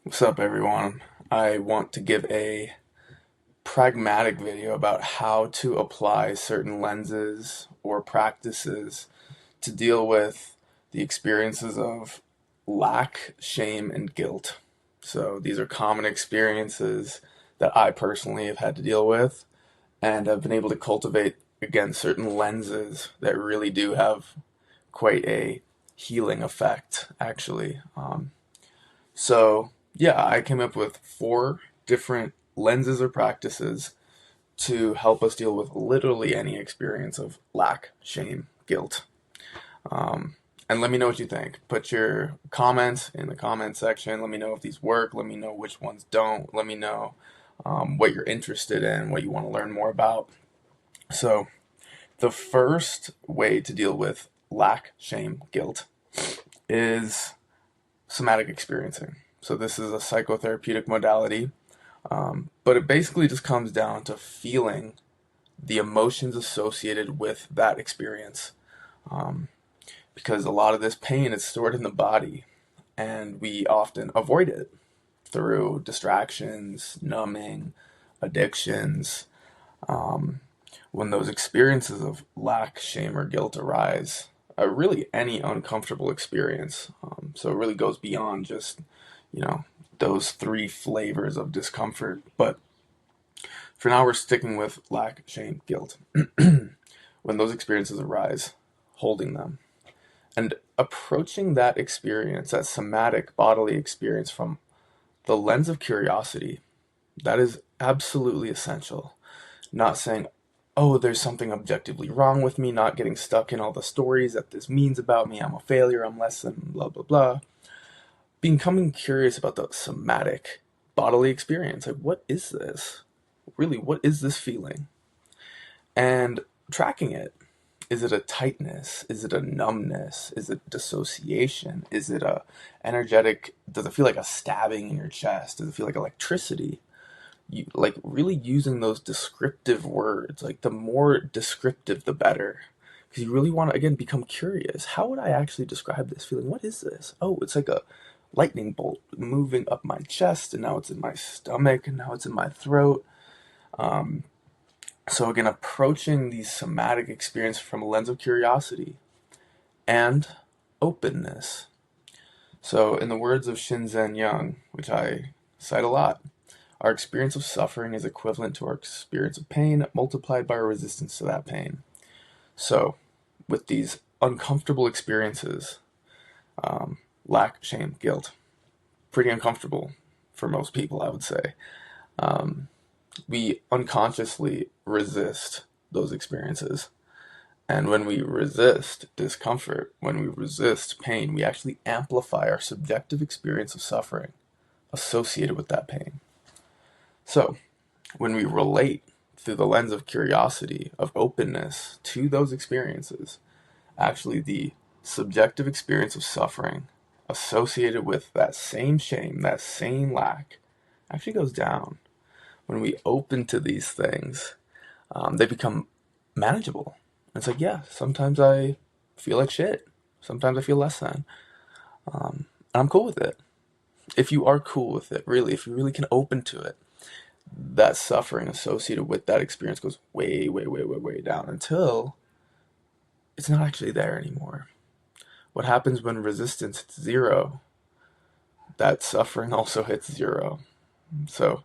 What's up, everyone? I want to give a pragmatic video about how to apply certain lenses or practices to deal with the experiences of lack, shame, and guilt. So, these are common experiences that I personally have had to deal with, and I've been able to cultivate, again, certain lenses that really do have quite a healing effect, actually. Yeah, I came up with four different lenses or practices to help us deal with literally any experience of lack, shame, guilt. And let me know what you think. Put your comments in the comment section. Let me know if these work. Let me know which ones don't. Let me know what you're interested in, what you want to learn more about. So, the first way to deal with lack, shame, guilt is somatic experiencing. So this is a psychotherapeutic modality, but it basically just comes down to feeling the emotions associated with that experience. Um, because a lot of this pain is stored in the body, and we often avoid it through distractions, numbing, addictions. Um, when those experiences of lack, shame, or guilt arise, really any uncomfortable experience. So it really goes beyond just, you know, those three flavors of discomfort. But for now, we're sticking with lack, shame, guilt. When those experiences arise, holding them and approaching that experience, that somatic bodily experience, from the lens of curiosity, that is absolutely essential. Not saying, oh, there's something objectively wrong with me, not getting stuck in all the stories that this means about me. I'm a failure, I'm less than, blah, blah, blah. Becoming curious about the somatic bodily experience. Like, what is this? Really, what is this feeling? And tracking it. Is it a tightness? Is it a numbness? Is it dissociation? Is it a energetic? Does it feel like a stabbing in your chest? Does it feel like electricity? Like really using those descriptive words. Like the more descriptive, the better. Because you really want to, again, become curious. How would I actually describe this feeling? What is this? Oh, it's like a lightning bolt moving up my chest, and now it's in my stomach, and now it's in my throat. Um, so again, approaching these somatic experiences from a lens of curiosity and openness. So, in the words of Shinzen Young, which I cite a lot, our experience of suffering is equivalent to our experience of pain multiplied by our resistance to that pain. So, with these uncomfortable experiences, lack, shame, guilt, pretty uncomfortable for most people, I would say. Um, we unconsciously resist those experiences. And when we resist discomfort, when we resist pain, we actually amplify our subjective experience of suffering associated with that pain. So, when we relate through the lens of curiosity, of openness to those experiences, actually the subjective experience of suffering associated with that same shame, that same lack, actually goes down. When we open to these things, they become manageable. It's like, yeah, sometimes I feel like shit. Sometimes I feel less than. And I'm cool with it. If you are cool with it, really, if you really can open to it, that suffering associated with that experience goes way, way, way, way, way down until it's not actually there anymore. What happens when resistance hits zero? That suffering also hits zero. So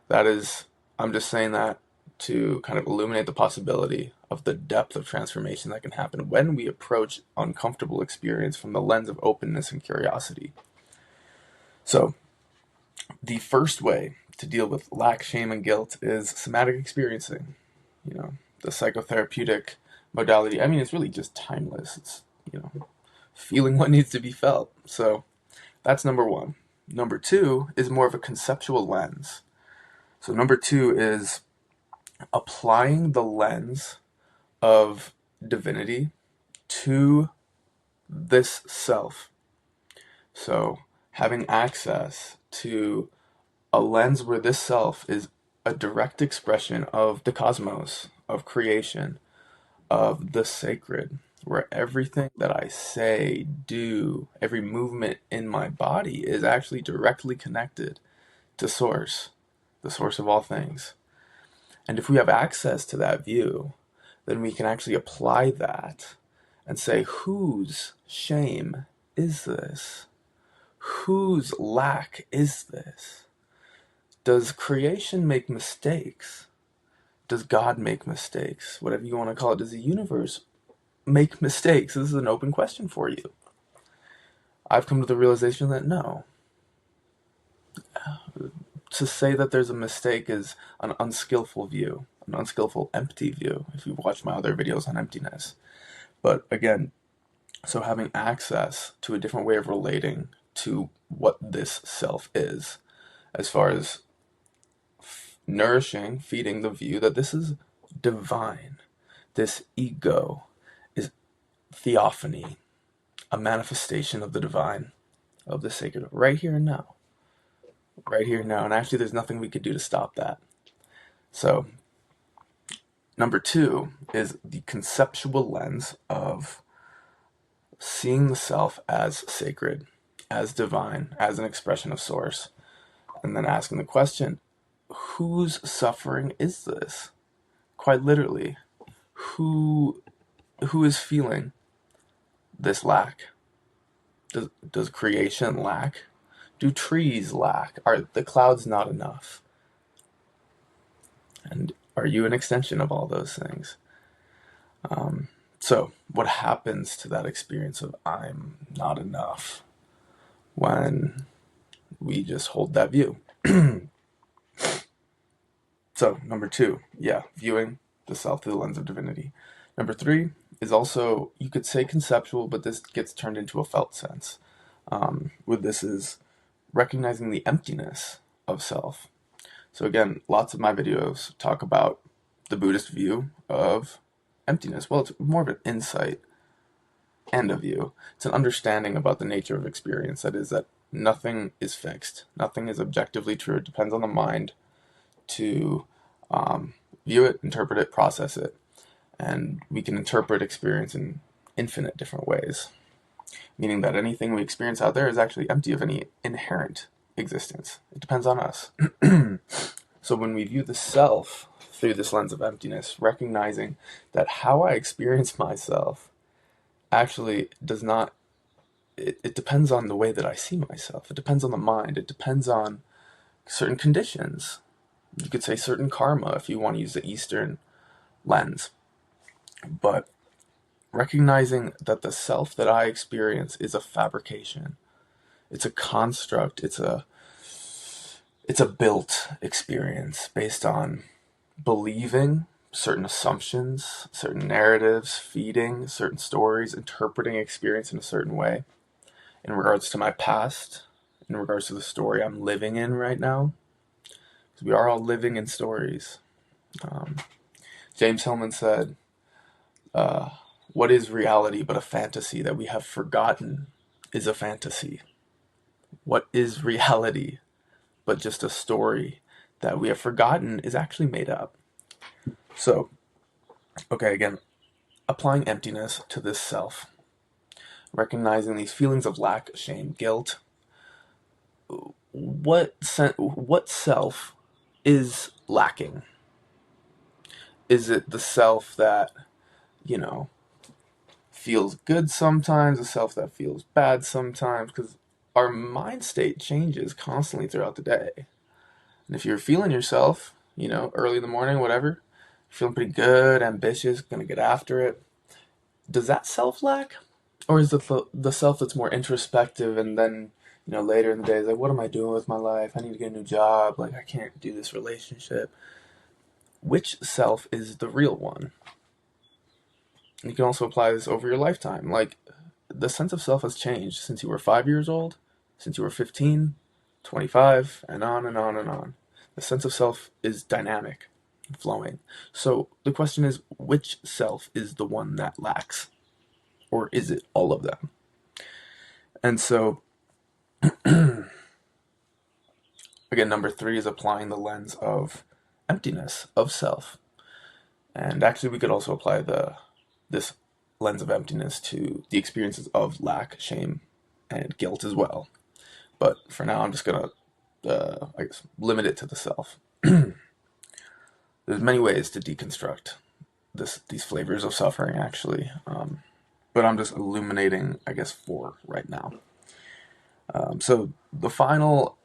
that is, I'm just saying that to kind of illuminate the possibility of the depth of transformation that can happen when we approach uncomfortable experience from the lens of openness and curiosity. So, the first way to deal with lack, shame, and guilt is somatic experiencing. The psychotherapeutic modality. I mean, it's really just timeless. It's, feeling what needs to be felt. So, that's number one. Number two is more of a conceptual lens. So, number two is applying the lens of divinity to this self. So, having access to a lens where this self is a direct expression of the cosmos, of creation, of the sacred. where everything that I say, do, every movement in my body is actually directly connected to Source, the source of all things. And if we have access to that view, then we can actually apply that and say, whose shame is this? Whose lack is this? Does creation make mistakes? Does God make mistakes? Whatever you want to call it. Does the universe make mistakes? This is an open question for you. I've come to the realization that no. To say that there's a mistake is an unskillful view, an unskillful, empty view, if you've watched my other videos on emptiness. But again, so having access to a different way of relating to what this self is, as far as nourishing, feeding the view that this is divine. This ego is theophany, a manifestation of the divine, of the sacred, right here and now. Right here and now. And actually, there's nothing we could do to stop that. So, number 2 is the conceptual lens of seeing the self as sacred, as divine, as an expression of Source. And then asking the question, whose suffering is this? Quite literally, who is feeling this lack? Does creation lack? Do trees lack? Are the clouds not enough? And are you an extension of all those things? So what happens to that experience of I'm not enough when we just hold that view? So number 2, viewing the self through the lens of divinity. Number 3 is also, you could say conceptual, but this gets turned into a felt sense. With this is recognizing the emptiness of self. So again, lots of my videos talk about the Buddhist view of emptiness. Well, it's more of an insight and a view. It's an understanding about the nature of experience. That is, that nothing is fixed. Nothing is objectively true. It depends on the mind to view it, interpret it, process it. And we can interpret experience in infinite different ways. Meaning that anything we experience out there is actually empty of any inherent existence. It depends on us. So when we view the self through this lens of emptiness, recognizing that how I experience myself actually does not, it depends on the way that I see myself. It depends on the mind. It depends on certain conditions. You could say certain karma if you want to use the Eastern lens. But recognizing that the self that I experience is a fabrication. It's a construct. It's a built experience based on believing certain assumptions, certain narratives, feeding certain stories, interpreting experience in a certain way in regards to my past, in regards to the story I'm living in right now. Because we are all living in stories. James Hillman said, what is reality but a fantasy that we have forgotten is a fantasy? What is reality but just a story that we have forgotten is actually made up? So, okay, again, applying emptiness to this self, recognizing these feelings of lack, shame, guilt. What self is lacking? Is it the self that, feels good sometimes, a self that feels bad sometimes? Because our mind state changes constantly throughout the day. And if you're feeling yourself, early in the morning, whatever, feeling pretty good, ambitious, gonna get after it, does that self lack? Or is it the self that's more introspective and then, later in the day is like, what am I doing with my life? I need to get a new job. Like, I can't do this relationship. Which self is the real one? And you can also apply this over your lifetime. Like, the sense of self has changed since you were 5 years old, since you were 15, 25, and on and on and on. The sense of self is dynamic, flowing. So the question is, which self is the one that lacks? Or is it all of them? And so, again, number 3 is applying the lens of emptiness, of self. And actually, we could also apply this Lens of Emptiness to the experiences of lack, shame, and guilt as well. But for now, I'm just gonna, I guess, limit it to the self. There's many ways to deconstruct these flavors of suffering, actually, but I'm just illuminating, I guess, 4 right now. So the final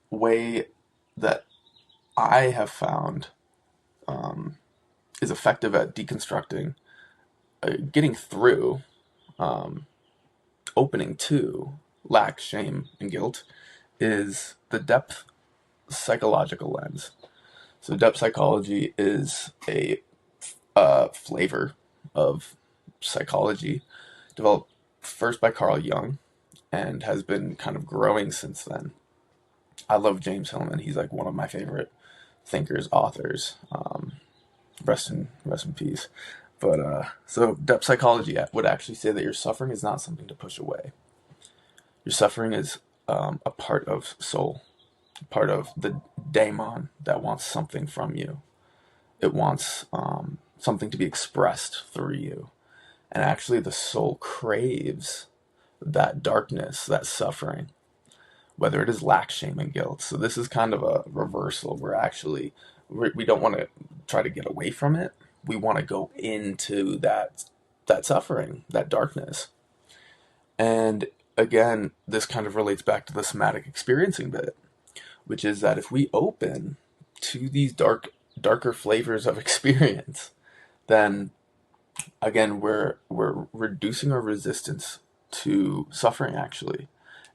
way that I have found is effective at deconstructing, getting through, opening to lack, shame, and guilt is the depth psychological lens. So depth psychology is a flavor of psychology developed first by Carl Jung and has been kind of growing since then. I love James Hillman. He's like one of my favorite thinkers, authors. Rest in peace. But so depth psychology would actually say that your suffering is not something to push away. Your suffering is a part of soul, part of the daemon that wants something from you. It wants something to be expressed through you. And actually the soul craves that darkness, that suffering, whether it is lack, shame, and guilt. So this is kind of a reversal. We don't want to try to get away from it. We want to go into that suffering, that darkness. And again, this kind of relates back to the somatic experiencing bit, which is that if we open to these darker flavors of experience, then again, we're reducing our resistance to suffering, actually.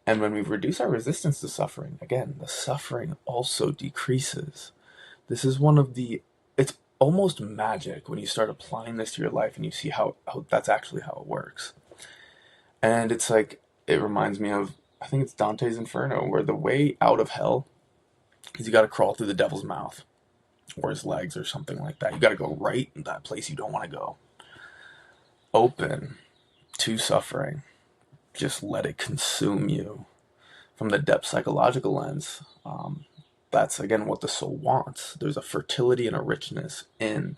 And when we reduce our resistance to suffering, again, the suffering also decreases. This is it's almost magic when you start applying this to your life and you see how that's actually how it works. And it's like, it reminds me of, I think it's Dante's Inferno, where the way out of hell is you got to crawl through the devil's mouth or his legs or something like that. You got to go right in that place you don't want to go. Open to suffering. Just let it consume you. From the depth psychological lens, that's again what the soul wants. There's a fertility and a richness in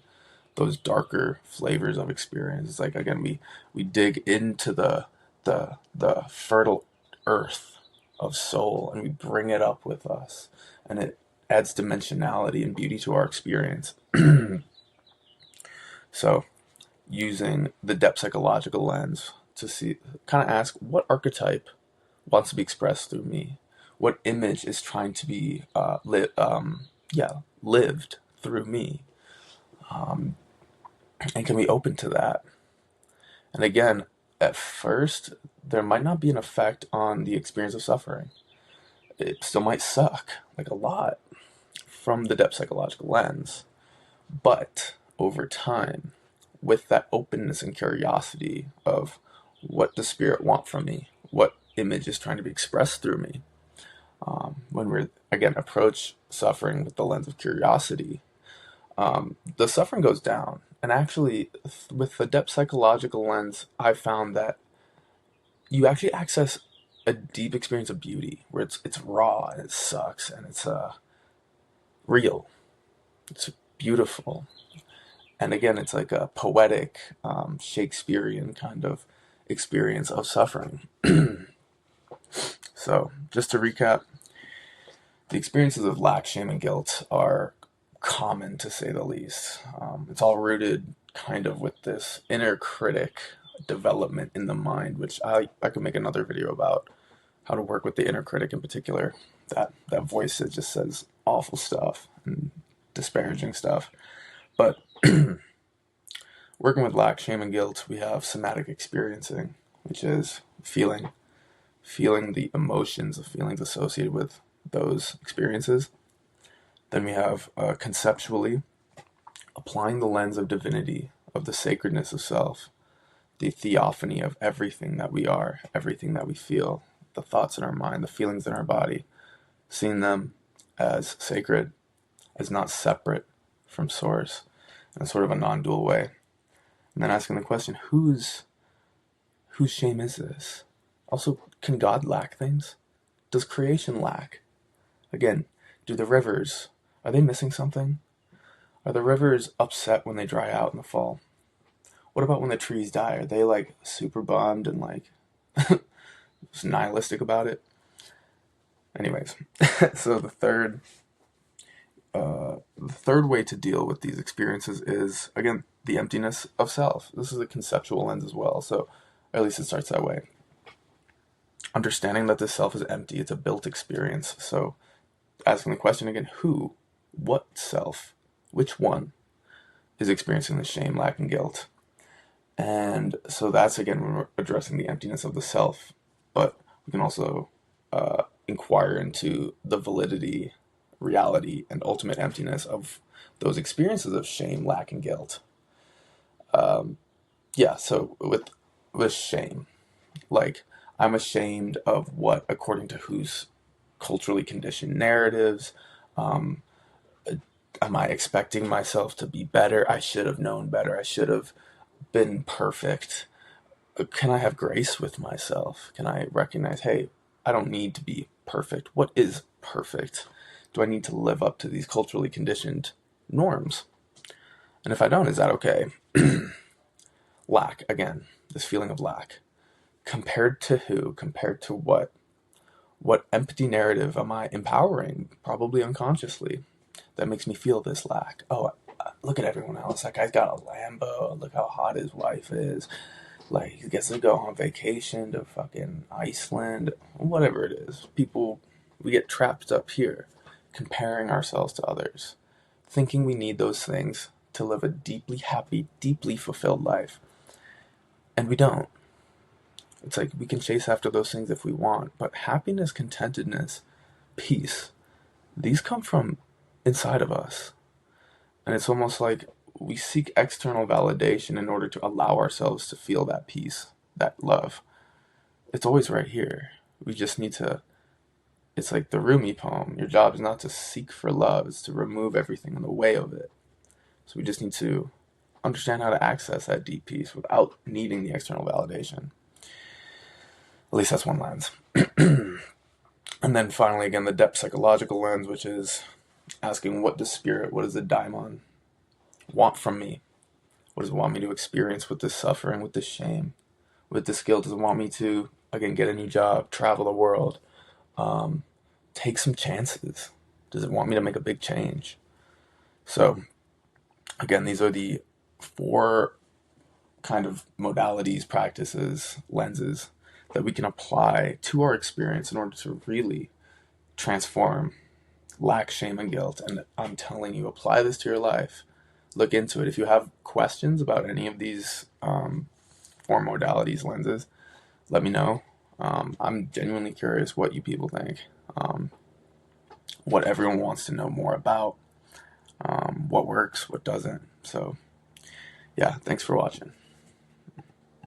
those darker flavors of experience. It's like, again, we dig into the fertile earth of soul and we bring it up with us, and it adds dimensionality and beauty to our experience. So using the depth psychological lens to see, kind of ask, what archetype wants to be expressed through me? What image is trying to be lived through me? And can we open to that? And again, at first, there might not be an effect on the experience of suffering. It still might suck, like a lot, from the depth psychological lens. But over time, with that openness and curiosity of what does spirit want from me? What image is trying to be expressed through me? When we again approach suffering with the lens of curiosity, the suffering goes down. And actually, with the depth psychological lens, I found that you actually access a deep experience of beauty, where it's raw and it sucks and it's real. It's beautiful. And again, it's like a poetic, Shakespearean kind of experience of suffering. So, just to recap, the experiences of lack, shame, and guilt are common, to say the least. It's all rooted kind of with this inner critic development in the mind, which I could make another video about how to work with the inner critic in particular. That voice that just says awful stuff and disparaging stuff. But working with lack, shame, and guilt, we have somatic experiencing, which is feeling the emotions, the feelings associated with those experiences. Then we have conceptually applying the lens of divinity, of the sacredness of self, the theophany of everything that we are, everything that we feel, the thoughts in our mind, the feelings in our body, seeing them as sacred, as not separate from source, in a sort of a non-dual way. And then asking the question, whose shame is this? Also, can God lack things? Does creation lack? Again, do the rivers, are they missing something? Are the rivers upset when they dry out in the fall? What about when the trees die? Are they like super bummed and like just nihilistic about it? Anyways, so the third way to deal with these experiences is, again, the emptiness of self. This is a conceptual lens as well, so at least it starts that way. Understanding that this self is empty, it's a built experience. So asking the question again, who, what self, which one is experiencing the shame, lack, and guilt? And so that's, again, when we're addressing the emptiness of the self. But we can also inquire into the validity, reality, and ultimate emptiness of those experiences of shame, lack, and guilt. Yeah, so with shame, like, I'm ashamed of what, according to whose culturally conditioned narratives. Um, am I expecting myself to be better? I should have known better. I should have been perfect. Can I have grace with myself? Can I recognize, hey, I don't need to be perfect. What is perfect? Do I need to live up to these culturally conditioned norms? And if I don't, is that okay? Lack, again, this feeling of lack. Compared to who? Compared to what? What empty narrative am I empowering, probably unconsciously, that makes me feel this lack? Oh, look at everyone else. That guy's got a Lambo. Look how hot his wife is. Like, he gets to go on vacation to fucking Iceland. Whatever it is. People, we get trapped up here, comparing ourselves to others, thinking we need those things to live a deeply happy, deeply fulfilled life. And we don't. It's like we can chase after those things if we want, but happiness, contentedness, peace, these come from inside of us. And it's almost like we seek external validation in order to allow ourselves to feel that peace, that love. It's always right here. We just need to, it's like the Rumi poem. Your job is not to seek for love, it's to remove everything in the way of it. So we just need to understand how to access that deep peace without needing the external validation. At least that's one lens. And then finally, again, the depth psychological lens, which is asking, what does spirit, what does the daimon want from me? What does it want me to experience with this suffering, with this shame, with this guilt? Does it want me to, again, get a new job, travel the world, take some chances? Does it want me to make a big change? So, again, these are the 4 kind of modalities, practices, lenses that we can apply to our experience in order to really transform lack, shame, and guilt. And I'm telling you, apply this to your life. Look into it. If you have questions about any of these 4 modalities, lenses, let me know. I'm genuinely curious what you people think, what everyone wants to know more about, what works, what doesn't. So, yeah, thanks for watching.